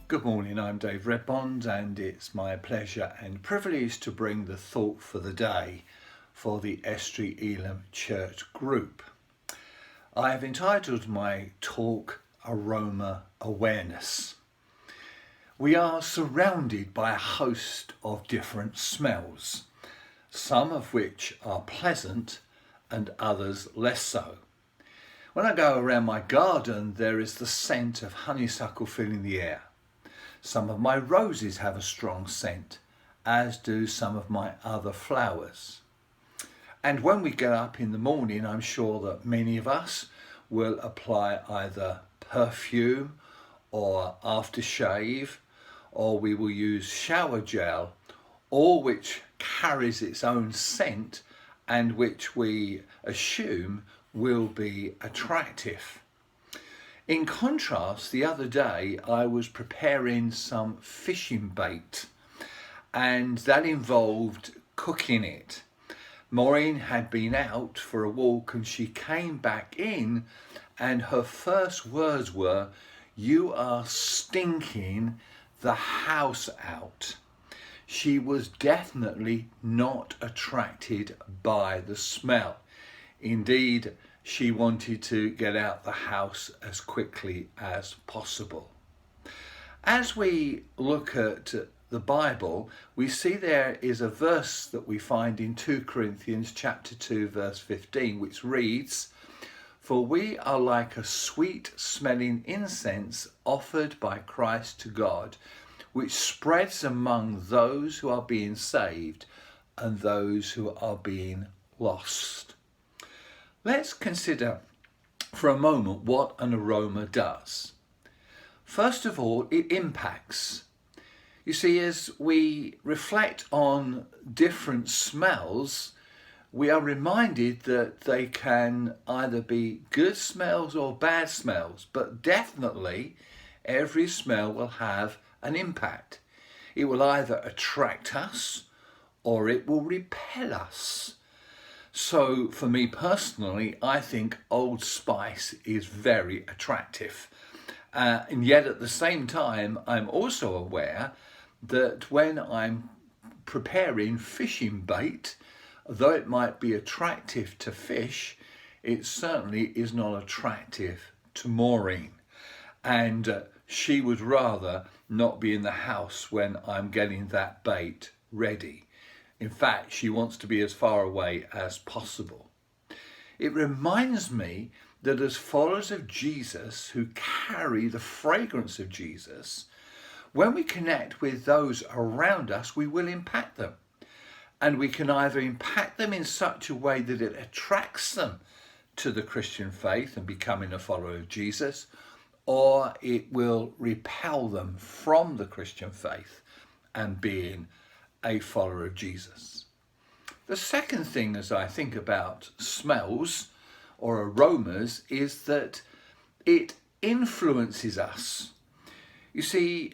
Good morning, I'm Dave Redbond, and it's my pleasure and privilege to bring the thought for the day for the Estuary Church Group. I have entitled my talk Aroma Awareness. We are surrounded by a host of different smells, some of which are pleasant and others less so. When I go around my garden, there is the scent of honeysuckle filling the air. Some of my roses have a strong scent, as do some of my other flowers. And when we get up in the morning, I'm sure that many of us will apply either perfume or aftershave, or we will use shower gel, all which carries its own scent and which we assume will be attractive. In contrast, the other day I was preparing some fishing bait, and that involved cooking it. Maureen had been out for a walk and she came back in, and her first words were, "You are stinking the house out." She was definitely not attracted by the smell. Indeed, she wanted to get out the house as quickly as possible. As we look at the Bible, we see there is a verse that we find in 2 Corinthians chapter 2 verse 15, which reads, "For we are like a sweet smelling incense offered by Christ to God, which spreads among those who are being saved and those who are being lost." Let's consider for a moment what an aroma does. First of all, it impacts. You see, as we reflect on different smells, we are reminded that they can either be good smells or bad smells, but definitely every smell will have an impact. It will either attract us or it will repel us. So for me personally, I think Old Spice is very attractive. And yet at the same time, I'm also aware that when I'm preparing fishing bait, though it might be attractive to fish, it certainly is not attractive to Maureen. And she would rather not be in the house when I'm getting that bait ready. In fact, she wants to be as far away as possible. It reminds me that as followers of Jesus who carry the fragrance of Jesus, when we connect with those around us, we will impact them. And we can either impact them in such a way that it attracts them to the Christian faith and becoming a follower of Jesus, or it will repel them from the Christian faith and being a follower of Jesus. The second thing, as I think about smells or aromas, is that it influences us. You see,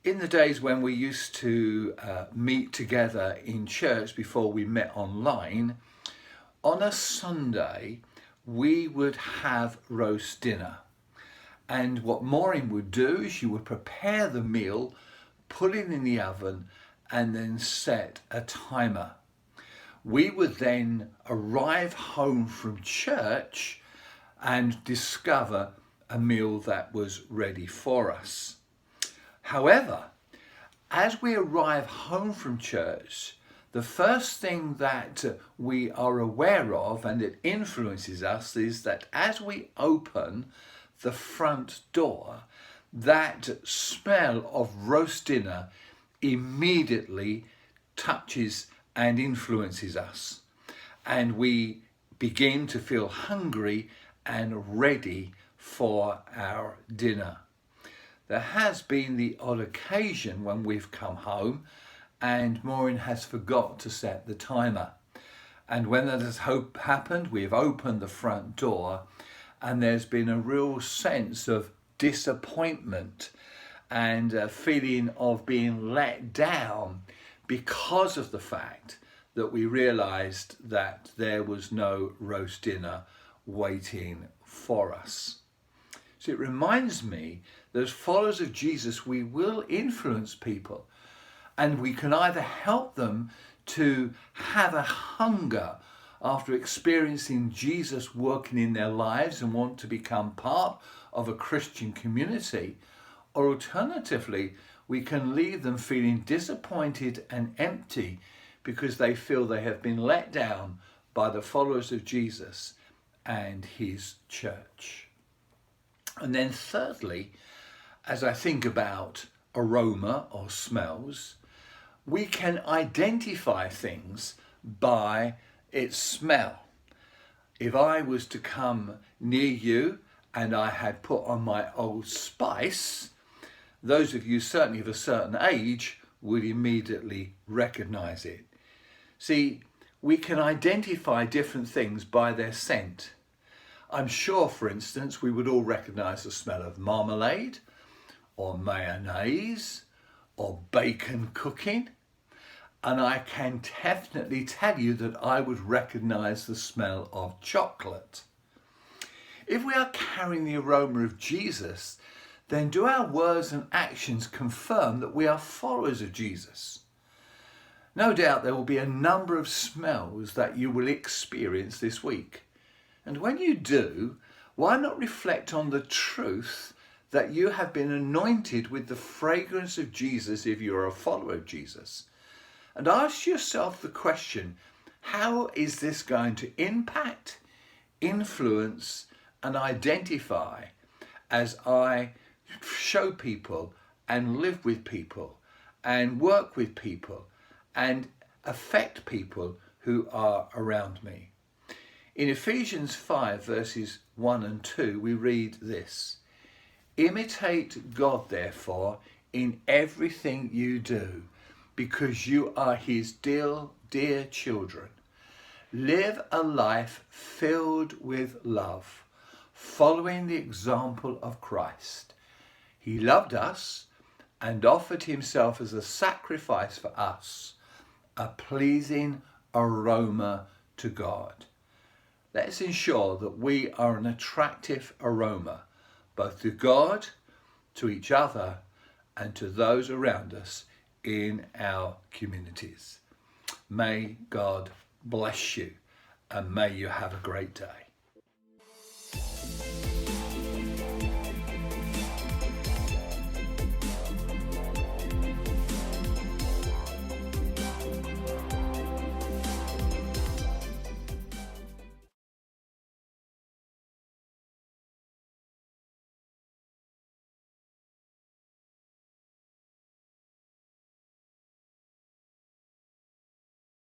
in the days when we used to meet together in church before we met online, on a Sunday we would have roast dinner. And what Maureen would do is she would prepare the meal, put it in the oven, and then set a timer. We would then arrive home from church and discover a meal that was ready for us. However, as we arrive home from church, the first thing that we are aware of, and it influences us, is that as we open the front door, that smell of roast dinner immediately touches and influences us, and we begin to feel hungry and ready for our dinner. There has been the odd occasion when we've come home and Maureen has forgot to set the timer, and when that has happened, we've opened the front door and there's been a real sense of disappointment and a feeling of being let down because of the fact that we realised that there was no roast dinner waiting for us. So it reminds me that as followers of Jesus, we will influence people, and we can either help them to have a hunger after experiencing Jesus working in their lives and want to become part of a Christian community, or alternatively, we can leave them feeling disappointed and empty because they feel they have been let down by the followers of Jesus and his church. And then thirdly, as I think about aroma or smells, we can identify things by its smell. If I was to come near you and I had put on my Old Spice, those of you certainly of a certain age would immediately recognize it. See, we can identify different things by their scent. I'm sure, for instance, we would all recognize the smell of marmalade or mayonnaise or bacon cooking. And I can definitely tell you that I would recognize the smell of chocolate. If we are carrying the aroma of Jesus, then do our words and actions confirm that we are followers of Jesus? No doubt there will be a number of smells that you will experience this week. And when you do, why not reflect on the truth that you have been anointed with the fragrance of Jesus if you are a follower of Jesus? And ask yourself the question, how is this going to impact, influence, and identify as I show people and live with people and work with people and affect people who are around me? In Ephesians 5 verses 1 and 2, we read this: imitate God, therefore, in everything you do, because you are his dear children. Live a life filled with love, following the example of Christ. He loved us and offered himself as a sacrifice for us, a pleasing aroma to God. Let's ensure that we are an attractive aroma, both to God, to each other, and to those around us in our communities. May God bless you, and may you have a great day.